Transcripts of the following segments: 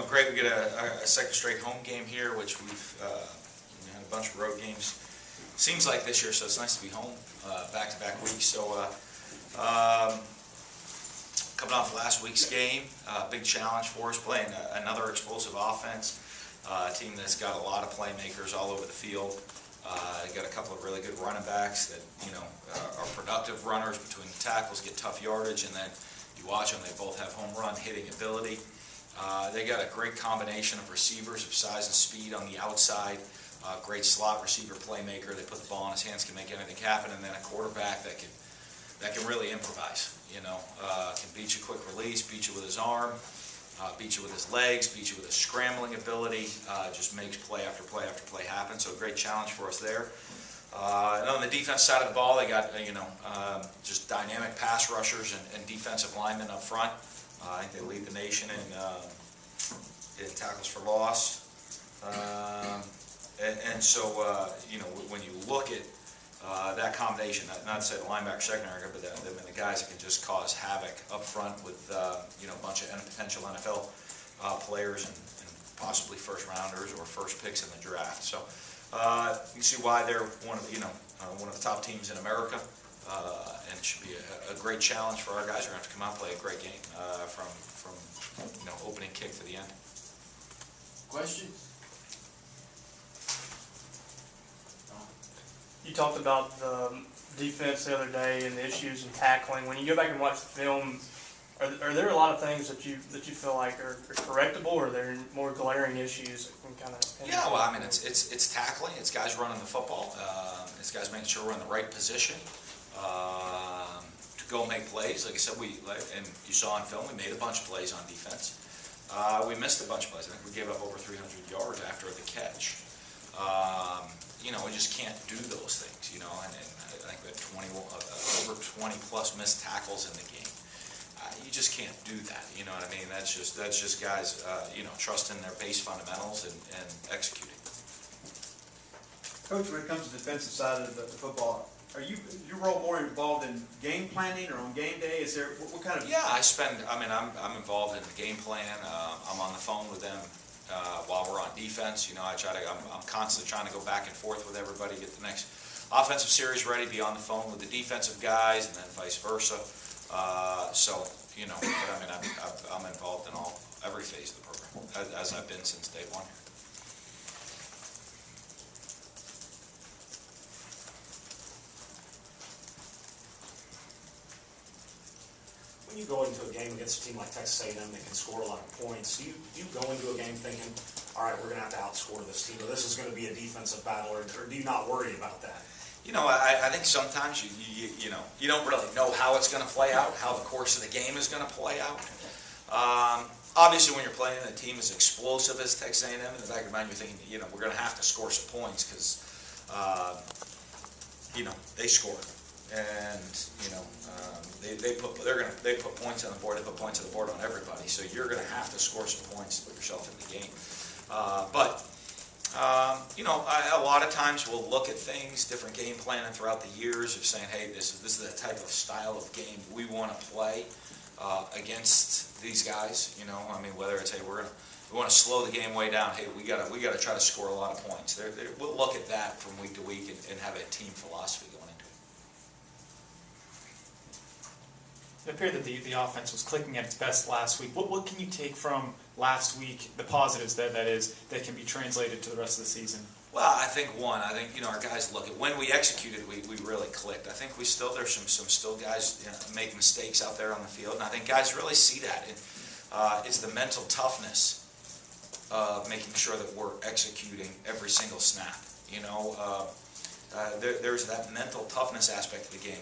Great. We get a second straight home game here, which we've had a bunch of road games. Seems like this year, so it's nice to be home back-to-back weeks. So coming off last week's game, big challenge for us, playing another explosive offense. A team that's got a lot of playmakers all over the field. Got a couple of really good running backs that are productive runners between the tackles, get tough yardage, and then you watch them, they both have home run hitting ability. They got a great combination of receivers of size and speed on the outside. Great slot receiver playmaker. They put the ball in his hands, can make anything happen, and then a quarterback that can really improvise. Can beat you quick release, beat you with his arm, beat you with his legs, beat you with his scrambling ability. Just makes play after play after play happen. So a great challenge for us there. And on the defense side of the ball, they got just dynamic pass rushers and defensive linemen up front. I think they lead the nation in tackles for loss. So when you look at that combination, not to say the linebacker secondary, but the guys that can just cause havoc up front with a bunch of potential NFL players and possibly first rounders or first picks in the draft. So you can see why they're one of the top teams in America, and it should be a great challenge for our guys. We're going to have to come out and play a great game from opening kick to the end. Questions? You talked about the defense the other day and the issues in tackling. When you go back and watch the film, are there a lot of things that you feel like are correctable, or are there more glaring issues that can kind of? Yeah, well, I mean, it's tackling. It's guys running the football. It's guys making sure we're in the right position to go make plays. Like I said, and you saw on film, we made a bunch of plays on defense. We missed a bunch of plays. I think we gave up over 300 yards after the catch. We just can't do those things, and I think we had over 20 plus missed tackles in the game. You just can't do that, you know what I mean? That's just guys, trusting their base fundamentals and executing. Coach, when it comes to the defensive side of the football, are your role more involved in game planning or on game day? Is there what kind of? Yeah, I'm involved in the game plan. I'm on the phone with them. While we're on defense, I'm constantly trying to go back and forth with everybody, get the next offensive series ready, be on the phone with the defensive guys, and then vice versa. I'm involved in every phase of the program, as I've been since day one. When you go into a game against a team like Texas A&M that can score a lot of points, do you go into a game thinking, all right, we're going to have to outscore this team, or this is going to be a defensive battle, or do you not worry about that? I think sometimes you don't really know how it's going to play out, how the course of the game is going to play out. Obviously, when you're playing a team as explosive as Texas A&M, in the back of your mind, you're thinking, we're going to have to score some points because, they score. And they put points on the board. They put points on the board on everybody. So you're going to have to score some points to put yourself in the game. A lot of times we'll look at things, different game planning throughout the years of saying, hey, this is the type of style of game we want to play against these guys. Whether it's hey, we want to slow the game way down. Hey, we got to try to score a lot of points. We'll look at that from week to week and have a team philosophy going into it. It appeared that the offense was clicking at its best last week. What can you take from last week, the positives that can be translated to the rest of the season? Well, I think our guys look at when we executed, we really clicked. I think there's some guys make mistakes out there on the field, and I think guys really see that. It's the mental toughness of making sure that we're executing every single snap. There's that mental toughness aspect of the game.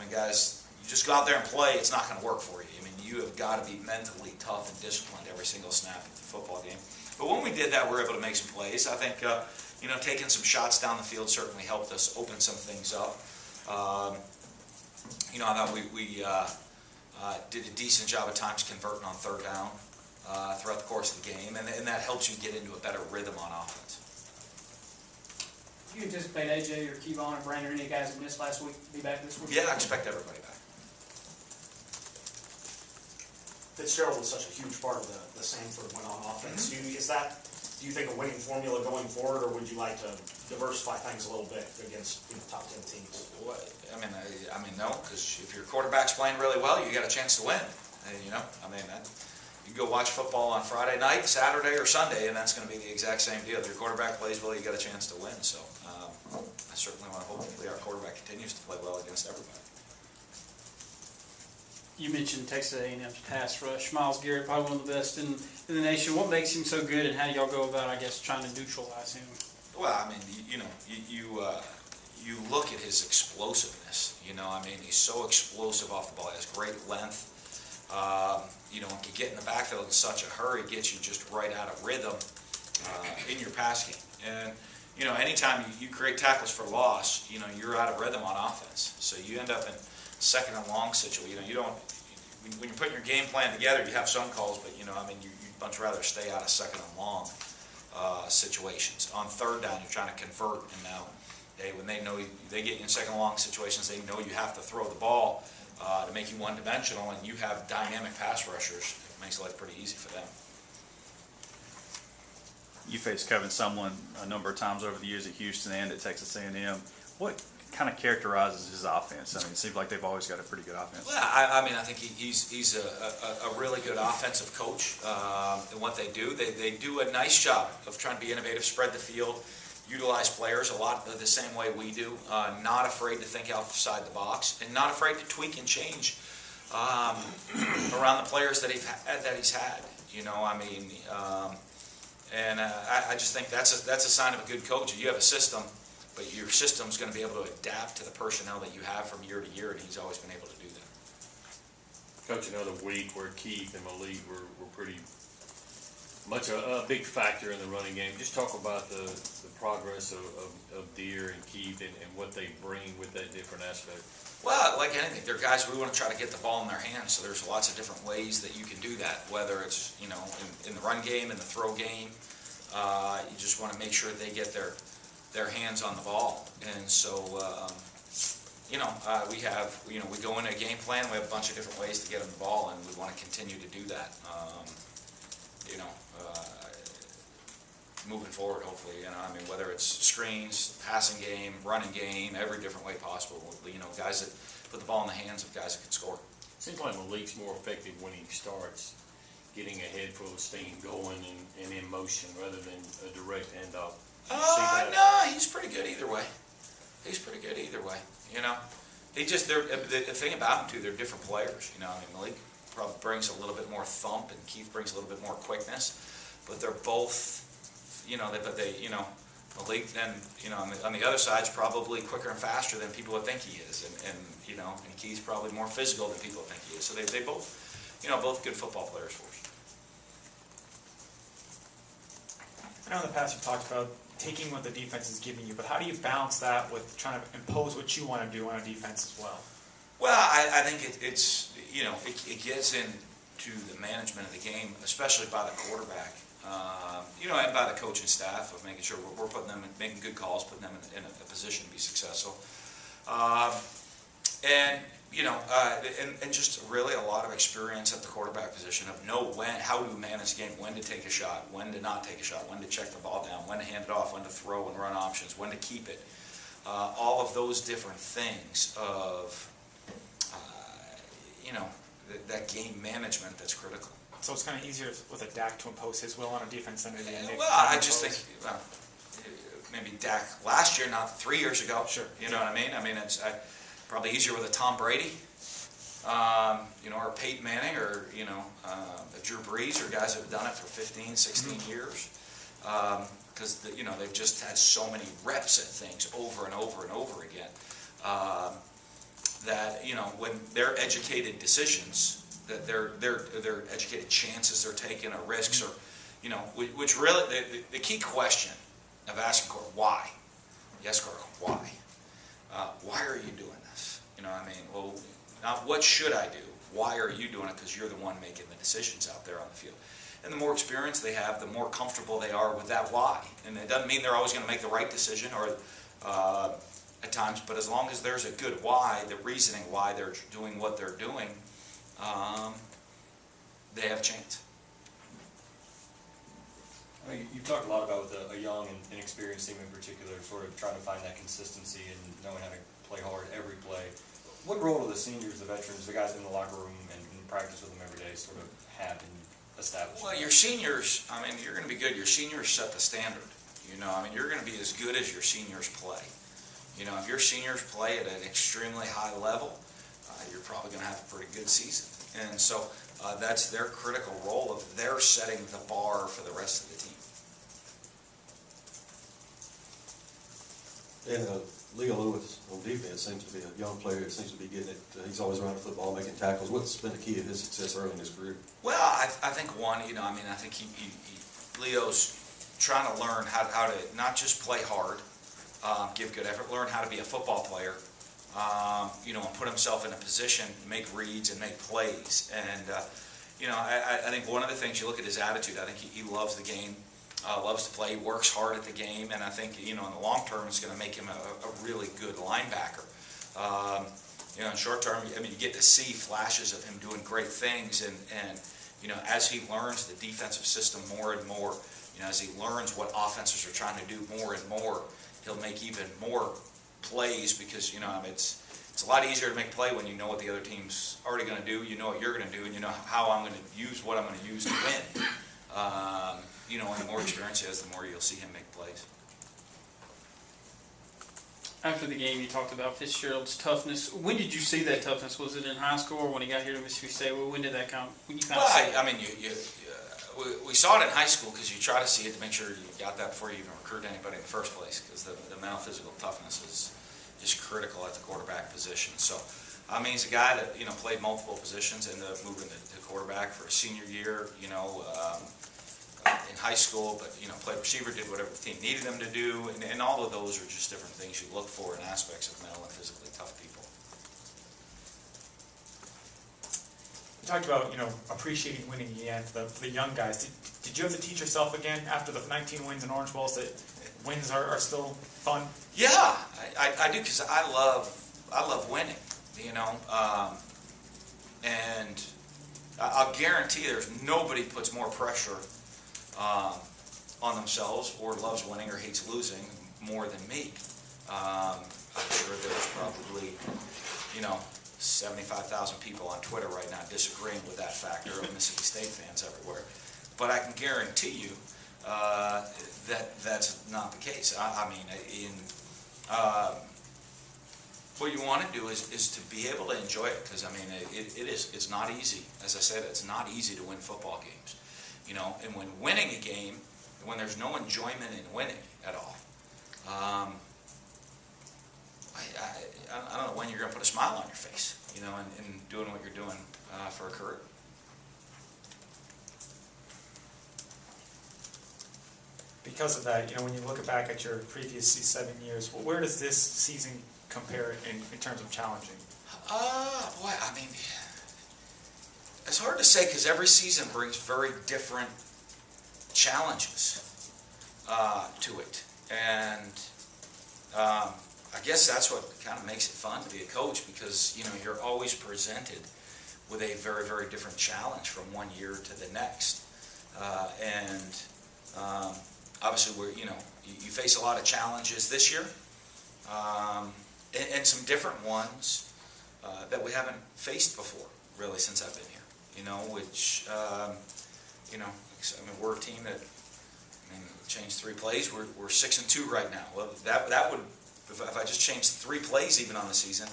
Guys, you just go out there and play, it's not going to work for you. You have got to be mentally tough and disciplined every single snap of the football game. But when we did that, we were able to make some plays. I think, taking some shots down the field certainly helped us open some things up. I thought we did a decent job at times converting on third down throughout the course of the game, and that helps you get into a better rhythm on offense. Do you anticipate AJ or Kevon or Brandon or any guys that missed last week be back this week? Yeah, I expect everybody back. Fitzgerald was such a huge part of the Sanford win on offense. Do you think a winning formula going forward, or would you like to diversify things a little bit against top 10 teams? What, I mean, no, because if your quarterback's playing really well, you got a chance to win. And, you go watch football on Friday night, Saturday, or Sunday, and that's going to be the exact same deal. If your quarterback plays well, you got a chance to win. So I certainly want to hopefully our quarterback continues to play well against everybody. You mentioned Texas A&M's pass rush. Myles Garrett, probably one of the best in the nation. What makes him so good, and how do y'all go about, I guess, trying to neutralize him? Well, I mean, you look at his explosiveness. He's so explosive off the ball. He has great length. When you get in the backfield in such a hurry, it gets you just right out of rhythm in your pass game. And anytime you create tackles for loss, you're out of rhythm on offense. So you end up in second and long situation. You don't. When you're putting your game plan together, you have some calls, but you'd much rather stay out of second and long situations. On third down, you're trying to convert, and now when they get you in second and long situations, they know you have to throw the ball to make you one-dimensional, and you have dynamic pass rushers. It makes life pretty easy for them. You faced Kevin Sumlin a number of times over the years at Houston and at Texas A&M. What kind of characterizes his offense? I mean, it seems like they've always got a pretty good offense. Well, I think he's a really good offensive coach in what they do. They do a nice job of trying to be innovative, spread the field, utilize players a lot the same way we do. Not afraid to think outside the box, and not afraid to tweak and change around the players that he's had. I just think that's a sign of a good coach. You have a system, but your system's going to be able to adapt to the personnel that you have from year to year, and he's always been able to do that. Coach, another week where Keith and Malik were pretty much a big factor in the running game. Just talk about the progress of Deere and Keith and what they bring with that different aspect. Well, like anything, they're guys we want to try to get the ball in their hands, so there's lots of different ways that you can do that, whether it's, in the run game, in the throw game. You just want to make sure they get their hands on the ball. And so, we go into a game plan, we have a bunch of different ways to get them the ball, and we want to continue to do that. Moving forward, hopefully, whether it's screens, passing game, running game, every different way possible. Guys that put the ball in the hands of guys that can score. Seems like Malik's more effective when he starts getting a head full of steam going and in motion rather than a direct handoff. No, he's pretty good either way. The thing about them too, they're different players. Malik probably brings a little bit more thump, and Keith brings a little bit more quickness. But they're both, Malik then, on the other side's probably quicker and faster than people would think he is, and Keith's probably more physical than people would think he is. So they both, both good football players for us. I know in the past you've talked about taking what the defense is giving you, but how do you balance that with trying to impose what you want to do on a defense as well? Well, I think it gets into the management of the game, especially by the quarterback, and by the coaching staff of making sure we're putting them, making good calls, putting them in a position to be successful. And just really a lot of experience at the quarterback position of how to manage the game, when to take a shot, when to not take a shot, when to check the ball down, when to hand it off, when to throw and run options, when to keep it. All of those different things of, that game management that's critical. So it's kind of easier with a Dak to impose his will on a defense than maybe a Nick. Well, I just think, maybe Dak last year, not 3 years ago. Sure. You know what I mean? It's probably easier with a Tom Brady, or Peyton Manning, or, a Drew Brees, or guys that have done it for 15, 16 years. Because, they've just had so many reps at things over and over and over again. That, when they're educated decisions, that they're educated chances they're taking, or risks, or, which really, the key question of asking Corey, why? Yes, Corey, why? Why are you doing this? Well, not what should I do? Why are you doing it? Because you're the one making the decisions out there on the field. And the more experience they have, the more comfortable they are with that why. And it doesn't mean they're always going to make the right decision, or at times, but as long as there's a good why, the reasoning why they're doing what they're doing, they have a chance. I mean, you've talked a lot about with a young and inexperienced team in particular, sort of trying to find that consistency and knowing how to play hard every play. What role do the seniors, the veterans, the guys in the locker room and practice with them every day sort of have in establishing? Well, your seniors, I mean, you're going to be good. Your seniors set the standard. You know, I mean, you're going to be as good as your seniors play. You know, if your seniors play at an extremely high level, you're probably going to have a pretty good season. And so that's their critical role of they're setting the bar for the rest of the team. And Leo Lewis on defense seems to be a young player that seems to be getting it. He's always around the football, making tackles. What's been the key of his success early in his career? Well, I think one, you know, I mean, I think Leo's trying to learn how to not just play hard, give good effort, learn how to be a football player, you know, and put himself in a position, make reads and make plays. And, you know, I think one of the things, you look at his attitude, I think he loves the game. Loves to play, works hard at the game, and I think, you know, in the long term, it's going to make him a really good linebacker. You know, in short term, I mean, you get to see flashes of him doing great things, and you know, as he learns the defensive system more and more, you know, as he learns what offenses are trying to do more and more, he'll make even more plays because, you know, I mean, it's a lot easier to make play when you know what the other team's already going to do, you know what you're going to do, and you know how I'm going to use what I'm going to use to win. You know, and the more experience he has, the more you'll see him make plays. After the game, you talked about Fitzgerald's toughness. When did you see that toughness? Was it in high school or when he got here to Mississippi State? When did that come? When you kind of I mean, we saw it in high school because you try to see it to make sure you got that before you even recruit anybody in the first place, because the mental physical toughness is just critical at the quarterback position. So, I mean, he's a guy that, you know, played multiple positions, ended up moving to quarterback for his senior year, you know, in high school, but, you know, played receiver, did whatever the team needed him to do, and all of those are just different things you look for in aspects of mental and physically tough people. You talked about, you know, appreciating winning in the end for the young guys. Did you have to teach yourself again after the 19 wins in Orange Bowls that wins are still fun? Yeah, I do, because I love winning, you know, and I'll guarantee there's nobody puts more pressure on themselves or loves winning or hates losing more than me. I'm sure there's probably, you know, 75,000 people on Twitter right now disagreeing with that factor of Mississippi State fans everywhere. But I can guarantee you that that's not the case. I mean, what you want to do is to be able to enjoy it, because I mean, it's not easy. As I said, it's not easy to win football games. You know, and when winning a game, when there's no enjoyment in winning at all, I don't know when you're going to put a smile on your face, you know, in doing what you're doing for a career. Because of that, you know, when you look back at your previous 7 years, where does this season compare in terms of challenging? Boy, I mean, it's hard to say because every season brings very different challenges to it. And I guess that's what kind of makes it fun to be a coach, because, you know, you're always presented with a very, very different challenge from one year to the next. Obviously, you know, you face a lot of challenges this year, and some different ones that we haven't faced before, really, since I've been here. You know, which, you know, I mean, we're a team that, I mean, changed 3 plays. We're 6-2 right now. Well, that would, if I just changed 3 plays even on the season,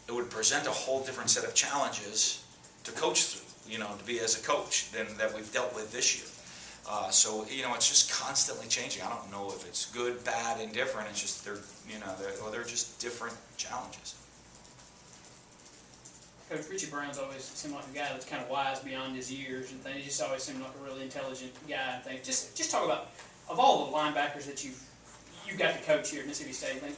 it would present a whole different set of challenges to coach through, you know, to be as a coach than that we've dealt with this year. So, you know, it's just constantly changing. I don't know if it's good, bad, indifferent. It's just they're just different challenges. Coach Richie Brown's always seemed like a guy that's kind of wise beyond his years and things. He just always seemed like a really intelligent guy and things. Just talk about, of all the linebackers that you got to coach here at Mississippi State and things,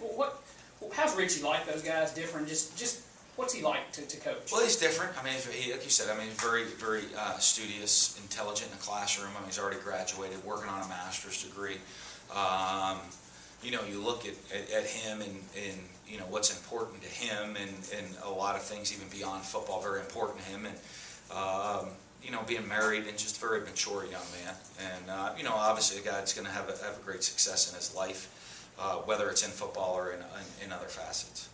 how's Richie like those guys different? Just what's he like to coach? Well, he's different. I mean, like you said, I mean, he's very, very studious, intelligent in the classroom. I mean, he's already graduated, working on a master's degree. You know, you look at him and you know, what's important to him and a lot of things even beyond football very important to him. And, being married and just a very mature young man. And, obviously a guy that's going to have a great success in his life, whether it's in football or in other facets.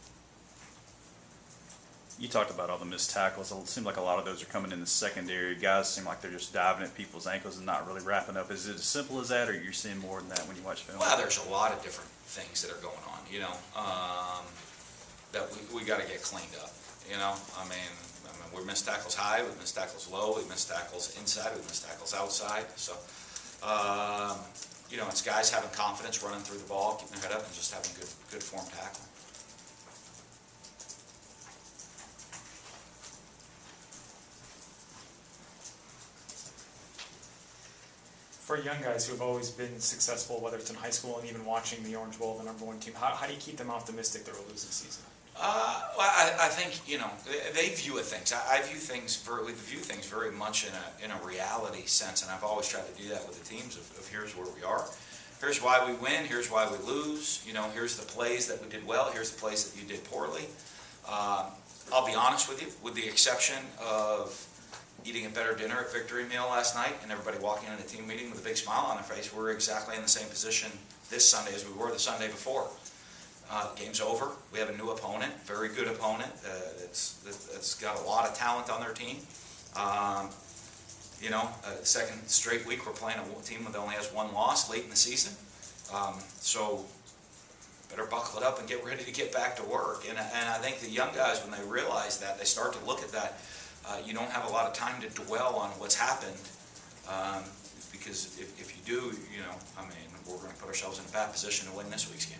You talked about all the missed tackles. It seems like a lot of those are coming in the secondary. Guys seem like they're just diving at people's ankles and not really wrapping up. Is it as simple as that, or you're seeing more than that when you watch film? Well, there's a lot of different things that are going on, that we got to get cleaned up. We miss tackles high, we miss tackles low, we miss tackles inside, we miss tackles outside. So, it's guys having confidence, running through the ball, keeping their head up, and just having good form tackling. For young guys who have always been successful, whether it's in high school and even watching the Orange Bowl, the #1 team, how do you keep them optimistic they're a losing season? I think they view things. We view things very much in a reality sense, and I've always tried to do that with the teams. Of here's where we are, here's why we win, here's why we lose. Here's the plays that we did well, here's the plays that you did poorly. I'll be honest with you, with the exception of eating a better dinner at Victory Meal last night and everybody walking into the team meeting with a big smile on their face, we're exactly in the same position this Sunday as we were the Sunday before. The game's over. We have a new opponent, very good opponent that's got a lot of talent on their team. Second straight week we're playing a team that only has one loss late in the season. So better buckle it up and get ready to get back to work. And I think the young guys, when they realize that, they start to look at that. You don't have a lot of time to dwell on what's happened, because if you do, we're going to put ourselves in a bad position to win this week's game.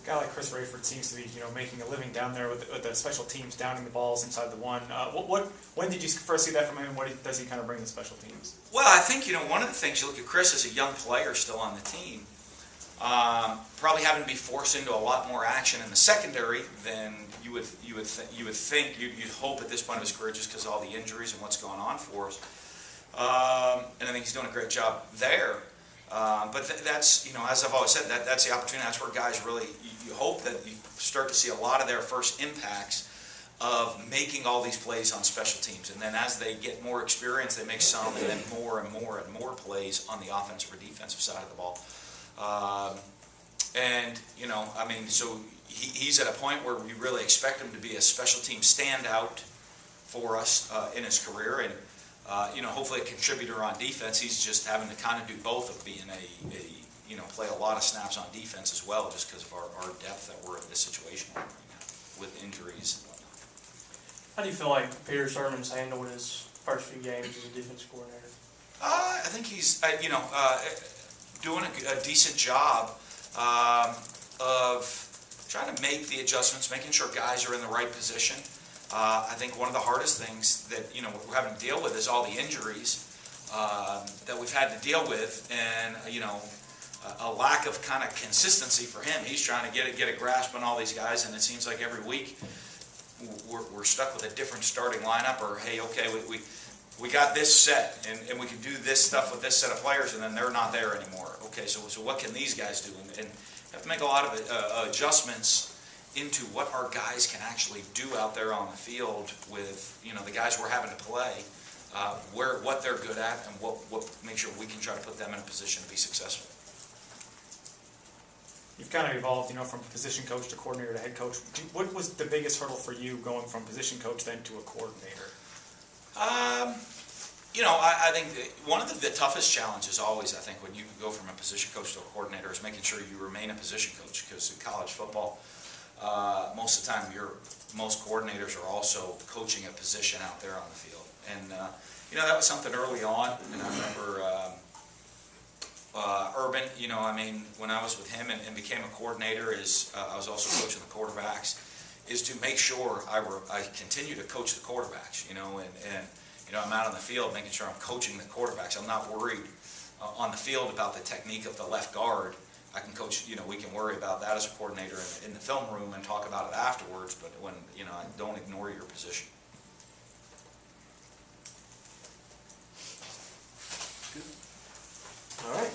A guy like Chris Rayford seems to be, making a living down there with the special teams, downing the balls inside the one. When did you first see that from him, and what does he kind of bring to special teams? Well, I think, one of the things, you look at Chris as a young player still on the team, probably having to be forced into a lot more action in the secondary than you would think. You'd hope at this point of his career, just because of all the injuries and what's going on for us. And I think he's doing a great job there. But that's, as I've always said, that's the opportunity. That's where guys really, you hope that you start to see a lot of their first impacts of making all these plays on special teams. And then as they get more experience, they make some, and then more and more and more plays on the offensive or defensive side of the ball. So he's at a point where we really expect him to be a special team standout for us in his career. And hopefully a contributor on defense. He's just having to kind of do both of being play a lot of snaps on defense as well, just because of our depth that we're in this situation right now with injuries and whatnot. How do you feel like Peter Sermon's handled his first few games as a defense coordinator? I think he's, doing a decent job of trying to make the adjustments, making sure guys are in the right position. I think one of the hardest things that we're having to deal with is all the injuries that we've had to deal with, and a lack of kind of consistency for him. He's trying to get a grasp on all these guys, and it seems like every week we're stuck with a different starting lineup. Or hey, okay, we got this set, and we can do this stuff with this set of players, and then they're not there anymore. Okay, so what can these guys do? And have to make a lot of adjustments into what our guys can actually do out there on the field with the guys we're having to play, what they're good at, and what make sure we can try to put them in a position to be successful. You've kind of evolved, from position coach to coordinator to head coach. What was the biggest hurdle for you going from position coach then to a coordinator? I think one of the toughest challenges always, I think, when you go from a position coach to a coordinator is making sure you remain a position coach, because in college football, most of the time, most coordinators are also coaching a position out there on the field. And, that was something early on. And I remember Urban, when I was with him and became a coordinator, I was also coaching the quarterbacks, is to make sure I continue to coach the quarterbacks, and I'm out on the field making sure I'm coaching the quarterbacks. I'm not worried on the field about the technique of the left guard. I can coach, we can worry about that as a coordinator in the film room and talk about it afterwards, but when, don't ignore your position. All right.